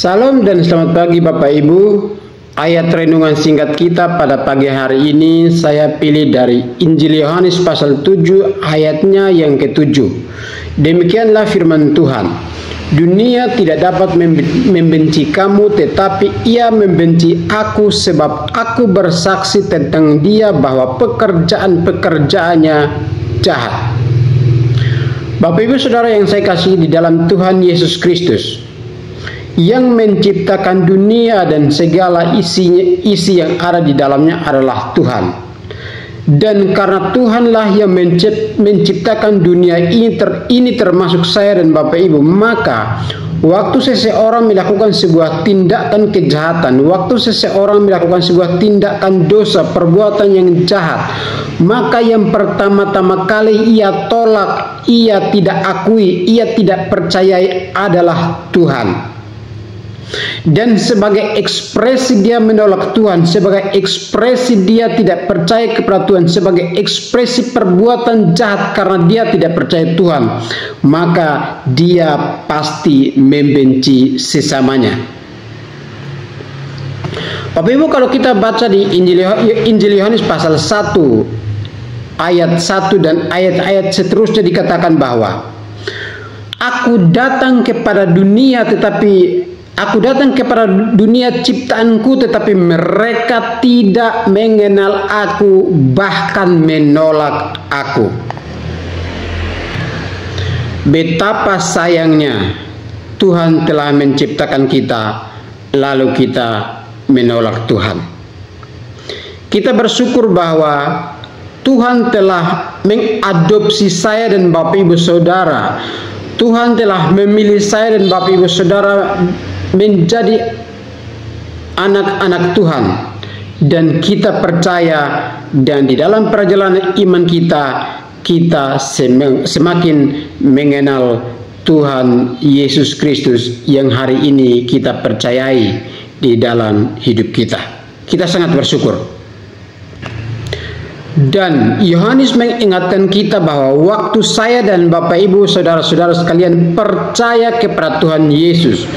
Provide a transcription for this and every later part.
Salam dan selamat pagi Bapak Ibu. Ayat renungan singkat kita pada pagi hari ini saya pilih dari Injil Yohanes pasal 7 ayatnya yang ke-7. Demikianlah firman Tuhan. Dunia tidak dapat membenci kamu, tetapi ia membenci aku sebab aku bersaksi tentang dia bahwa pekerjaan-pekerjaannya jahat. Bapak Ibu Saudara yang saya kasih di dalam Tuhan Yesus Kristus, yang menciptakan dunia dan segala isi yang ada di dalamnya adalah Tuhan. Dan karena Tuhanlah yang menciptakan dunia ini termasuk saya dan Bapak Ibu, maka waktu seseorang melakukan sebuah tindakan kejahatan, waktu seseorang melakukan sebuah tindakan dosa, perbuatan yang jahat, maka yang pertama-tama kali ia tolak, ia tidak akui, ia tidak percayai adalah Tuhan. Dan sebagai ekspresi dia menolak Tuhan, sebagai ekspresi dia tidak percaya kepada Tuhan, sebagai ekspresi perbuatan jahat karena dia tidak percaya Tuhan, maka dia pasti membenci sesamanya. Bapak Ibu, kalau kita baca di Injil Yohanes pasal 1 ayat 1 dan ayat-ayat seterusnya dikatakan bahwa aku datang kepada dunia ciptaanku, tetapi mereka tidak mengenal aku, bahkan menolak aku. Betapa sayangnya Tuhan telah menciptakan kita, lalu kita menolak Tuhan. Kita bersyukur bahwa Tuhan telah mengadopsi saya dan Bapak Ibu Saudara. Tuhan telah memilih saya dan Bapak Ibu Saudara menjadi anak-anak Tuhan, dan kita percaya, dan di dalam perjalanan iman kita semakin mengenal Tuhan Yesus Kristus yang hari ini kita percayai di dalam hidup kita. Kita sangat bersyukur. Dan Yohanes mengingatkan kita bahwa waktu saya dan Bapak Ibu Saudara-saudara sekalian percaya kepada Tuhan Yesus,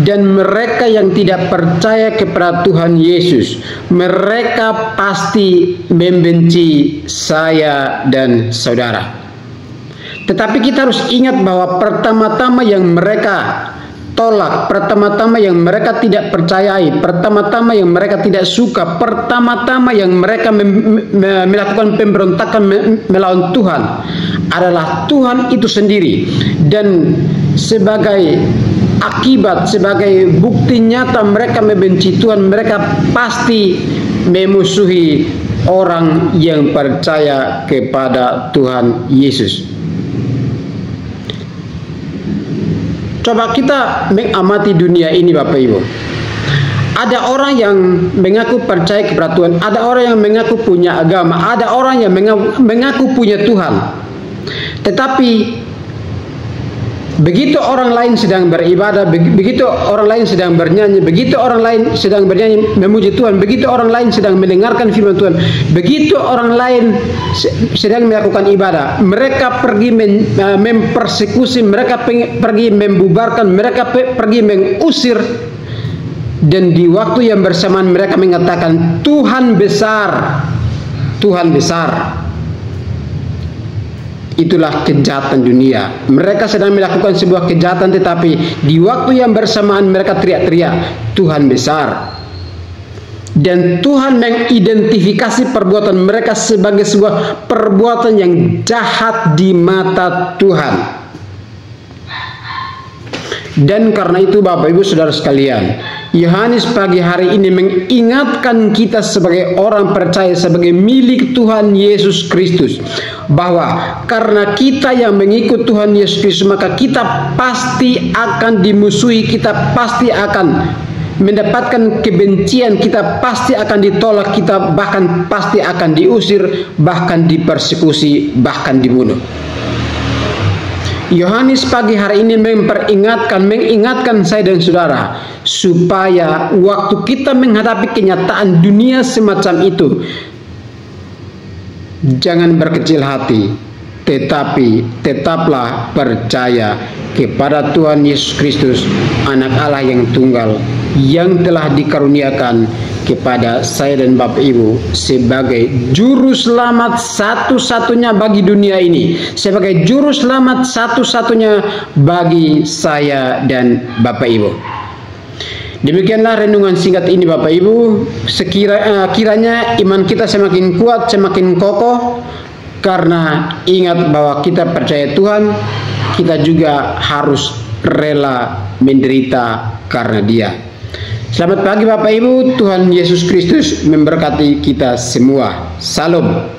dan mereka yang tidak percaya kepada Tuhan Yesus, mereka pasti membenci saya dan saudara. Tetapi kita harus ingat bahwa pertama-tama yang mereka tolak, pertama-tama yang mereka tidak percayai, pertama-tama yang mereka tidak suka, pertama-tama yang mereka melakukan pemberontakan melawan Tuhan adalah Tuhan itu sendiri. Dan sebagai akibat, sebagai bukti nyata mereka membenci Tuhan, mereka pasti memusuhi orang yang percaya kepada Tuhan Yesus. Coba kita mengamati dunia ini Bapak Ibu. Ada orang yang mengaku percaya kepada Tuhan, ada orang yang mengaku punya agama, ada orang yang mengaku punya Tuhan. Tetapi begitu orang lain sedang beribadah, begitu orang lain sedang bernyanyi, begitu orang lain sedang bernyanyi memuji Tuhan, begitu orang lain sedang mendengarkan firman Tuhan, begitu orang lain sedang melakukan ibadah, mereka pergi mempersekusi, mereka pergi membubarkan, mereka pergi mengusir. Dan di waktu yang bersamaan mereka mengatakan Tuhan besar, Tuhan besar. Itulah kejahatan dunia. Mereka sedang melakukan sebuah kejahatan, tetapi di waktu yang bersamaan mereka teriak-teriak Tuhan besar. Dan Tuhan mengidentifikasi perbuatan mereka sebagai sebuah perbuatan yang jahat di mata Tuhan. Dan karena itu Bapak Ibu Saudara sekalian, Yohanes pagi hari ini mengingatkan kita sebagai orang percaya, sebagai milik Tuhan Yesus Kristus, bahwa karena kita yang mengikut Tuhan Yesus Kristus, maka kita pasti akan dimusuhi, kita pasti akan mendapatkan kebencian, kita pasti akan ditolak, kita bahkan pasti akan diusir, bahkan dipersekusi, bahkan dibunuh. Yohanes pagi hari ini mengingatkan saya dan saudara supaya waktu kita menghadapi kenyataan dunia semacam itu, jangan berkecil hati, tetapi tetaplah percaya kepada Tuhan Yesus Kristus, Anak Allah yang tunggal, yang telah dikaruniakan kepada saya dan Bapak Ibu sebagai juru selamat satu-satunya bagi dunia ini, sebagai juru selamat satu-satunya bagi saya dan Bapak Ibu. Demikianlah renungan singkat ini Bapak Ibu. Kiranya iman kita semakin kuat, semakin kokoh, karena ingat bahwa kita percaya Tuhan, kita juga harus rela menderita karena Dia. Selamat pagi Bapak Ibu, Tuhan Yesus Kristus memberkati kita semua. Salam.